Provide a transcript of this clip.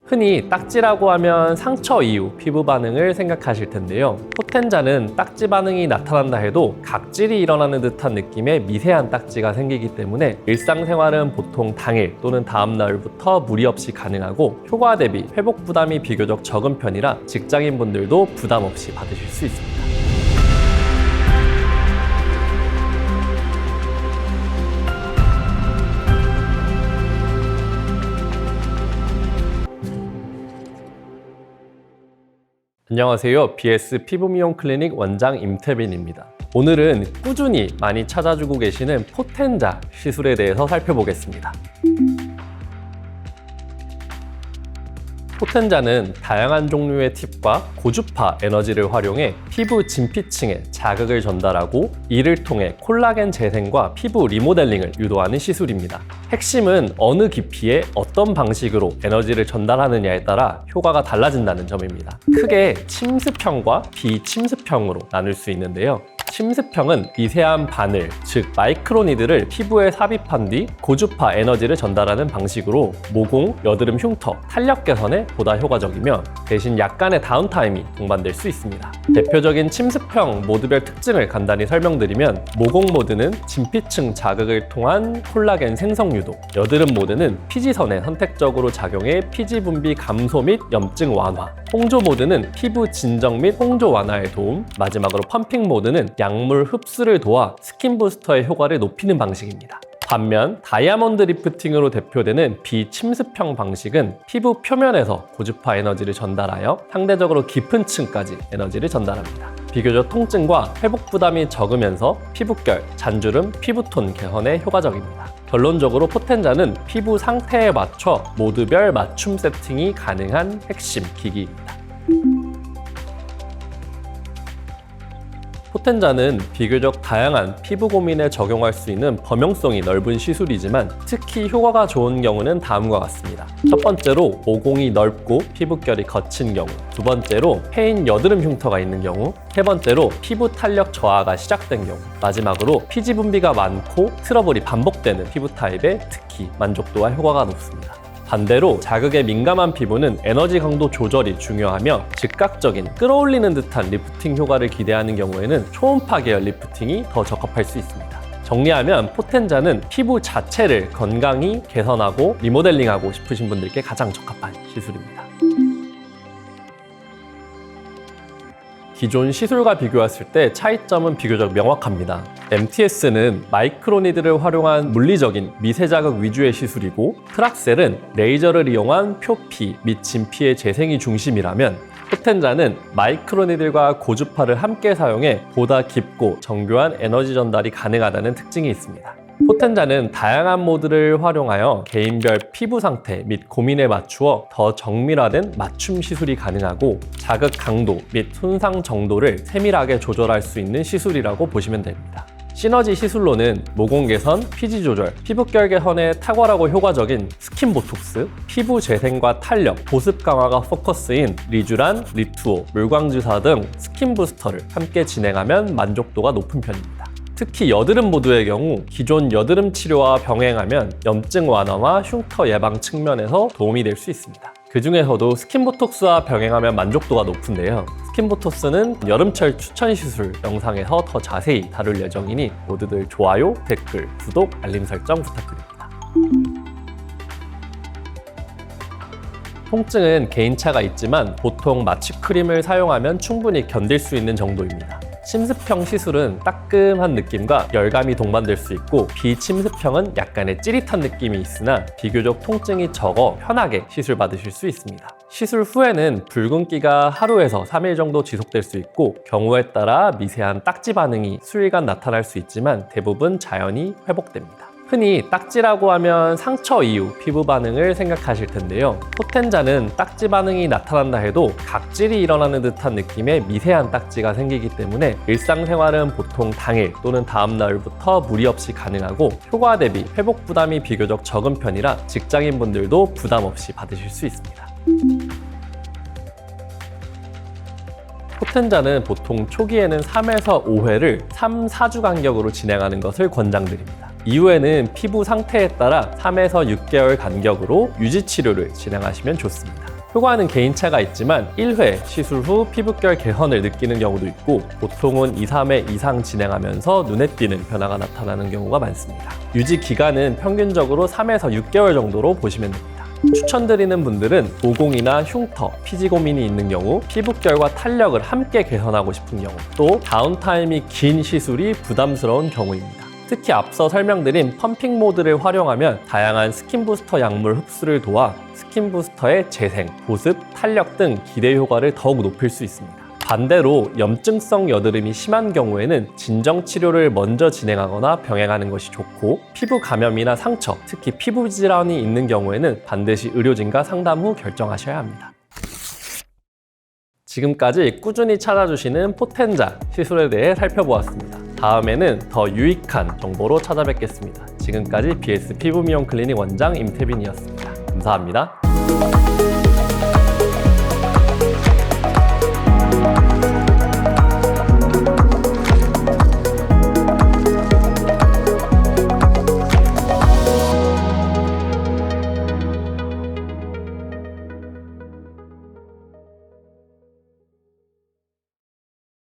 흔히 딱지라고 하면 상처 이후 피부 반응을 생각하실 텐데요. 포텐자는 딱지 반응이 나타난다 해도 각질이 일어나는 듯한 느낌의 미세한 딱지가 생기기 때문에 일상생활은 보통 당일 또는 다음 날부터 무리 없이 가능하고 효과 대비 회복 부담이 비교적 적은 편이라 직장인분들도 부담 없이 받으실 수 있습니다. 안녕하세요. BS 피부미용 클리닉 원장 임태빈입니다. 오늘은 꾸준히 많이 찾아주고 계시는 포텐자 시술에 대해서 살펴보겠습니다. 포텐자는 다양한 종류의 팁과 고주파 에너지를 활용해 피부 진피층에 자극을 전달하고 이를 통해 콜라겐 재생과 피부 리모델링을 유도하는 시술입니다. 핵심은 어느 깊이에 어떤 방식으로 에너지를 전달하느냐에 따라 효과가 달라진다는 점입니다. 크게 침습형과 비침습형으로 나눌 수 있는데요. 침습형은 미세한 바늘, 즉 마이크로니드를 피부에 삽입한 뒤 고주파 에너지를 전달하는 방식으로 모공, 여드름 흉터, 탄력 개선에 보다 효과적이며 대신 약간의 다운타임이 동반될 수 있습니다. 대표적인 침습형 모드별 특징을 간단히 설명드리면 모공 모드는 진피층 자극을 통한 콜라겐 생성 유도, 여드름 모드는 피지선에 선택적으로 작용해 피지 분비 감소 및 염증 완화, 홍조 모드는 피부 진정 및 홍조 완화에 도움, 마지막으로 펌핑 모드는 약물 흡수를 도와 스킨 부스터의 효과를 높이는 방식입니다. 반면 다이아몬드 리프팅으로 대표되는 비침습형 방식은 피부 표면에서 고주파 에너지를 전달하여 상대적으로 깊은 층까지 에너지를 전달합니다. 비교적 통증과 회복 부담이 적으면서 피부결, 잔주름, 피부톤 개선에 효과적입니다. 결론적으로 포텐자는 피부 상태에 맞춰 모드별 맞춤 세팅이 가능한 핵심 기기입니다. 포텐자는 비교적 다양한 피부 고민에 적용할 수 있는 범용성이 넓은 시술이지만 특히 효과가 좋은 경우는 다음과 같습니다. 첫 번째로 모공이 넓고 피부결이 거친 경우, 두 번째로 패인 여드름 흉터가 있는 경우, 세 번째로 피부 탄력 저하가 시작된 경우, 마지막으로 피지 분비가 많고 트러블이 반복되는 피부 타입에 특히 만족도와 효과가 높습니다. 반대로 자극에 민감한 피부는 에너지 강도 조절이 중요하며 즉각적인 끌어올리는 듯한 리프팅 효과를 기대하는 경우에는 초음파 계열 리프팅이 더 적합할 수 있습니다. 정리하면 포텐자는 피부 자체를 건강히 개선하고 리모델링하고 싶으신 분들께 가장 적합한 시술입니다. 기존 시술과 비교했을 때 차이점은 비교적 명확합니다. MTS는 마이크로니드를 활용한 물리적인 미세 자극 위주의 시술이고 트락셀은 레이저를 이용한 표피 및 진피의 재생이 중심이라면 포텐자는 마이크로니들과 고주파를 함께 사용해 보다 깊고 정교한 에너지 전달이 가능하다는 특징이 있습니다. 포텐자는 다양한 모드를 활용하여 개인별 피부 상태 및 고민에 맞추어 더 정밀화된 맞춤 시술이 가능하고 자극 강도 및 손상 정도를 세밀하게 조절할 수 있는 시술이라고 보시면 됩니다. 시너지 시술로는 모공 개선, 피지 조절, 피부결 개선에 탁월하고 효과적인 스킨 보톡스, 피부 재생과 탄력, 보습 강화가 포커스인 리쥬란, 리투오, 물광주사 등 스킨 부스터를 함께 진행하면 만족도가 높은 편입니다. 특히 여드름 모드의 경우 기존 여드름 치료와 병행하면 염증 완화와 흉터 예방 측면에서 도움이 될 수 있습니다. 그 중에서도 스킨보톡스와 병행하면 만족도가 높은데요. 스킨보톡스는 여름철 추천 시술 영상에서 더 자세히 다룰 예정이니 모두들 좋아요, 댓글, 구독, 알림 설정 부탁드립니다. 통증은 개인차가 있지만 보통 마취 크림을 사용하면 충분히 견딜 수 있는 정도입니다. 침습형 시술은 따끔한 느낌과 열감이 동반될 수 있고 비침습형은 약간의 찌릿한 느낌이 있으나 비교적 통증이 적어 편하게 시술 받으실 수 있습니다. 시술 후에는 붉은기가 하루에서 3일 정도 지속될 수 있고 경우에 따라 미세한 딱지 반응이 수일간 나타날 수 있지만 대부분 자연히 회복됩니다. 흔히 딱지라고 하면 상처 이후 피부 반응을 생각하실 텐데요. 포텐자는 딱지 반응이 나타난다 해도 각질이 일어나는 듯한 느낌의 미세한 딱지가 생기기 때문에 일상생활은 보통 당일 또는 다음 날부터 무리 없이 가능하고 효과 대비 회복 부담이 비교적 적은 편이라 직장인분들도 부담 없이 받으실 수 있습니다. 포텐자는 보통 초기에는 3에서 5회를 3, 4주 간격으로 진행하는 것을 권장드립니다. 이후에는 피부 상태에 따라 3에서 6개월 간격으로 유지치료를 진행하시면 좋습니다. 효과는 개인차가 있지만 1회 시술 후 피부결 개선을 느끼는 경우도 있고 보통은 2, 3회 이상 진행하면서 눈에 띄는 변화가 나타나는 경우가 많습니다. 유지 기간은 평균적으로 3에서 6개월 정도로 보시면 됩니다. 추천드리는 분들은 모공이나 흉터, 피지 고민이 있는 경우, 피부결과 탄력을 함께 개선하고 싶은 경우, 또 다운타임이 긴 시술이 부담스러운 경우입니다. 특히 앞서 설명드린 펌핑 모드를 활용하면 다양한 스킨 부스터 약물 흡수를 도와 스킨 부스터의 재생, 보습, 탄력 등 기대 효과를 더욱 높일 수 있습니다. 반대로 염증성 여드름이 심한 경우에는 진정 치료를 먼저 진행하거나 병행하는 것이 좋고, 피부 감염이나 상처, 특히 피부 질환이 있는 경우에는 반드시 의료진과 상담 후 결정하셔야 합니다. 지금까지 꾸준히 찾아주시는 포텐자 시술에 대해 살펴보았습니다. 다음에는 더 유익한 정보로 찾아뵙겠습니다. 지금까지 BS 피부 미용 클리닉 원장 임태빈이었습니다. 감사합니다.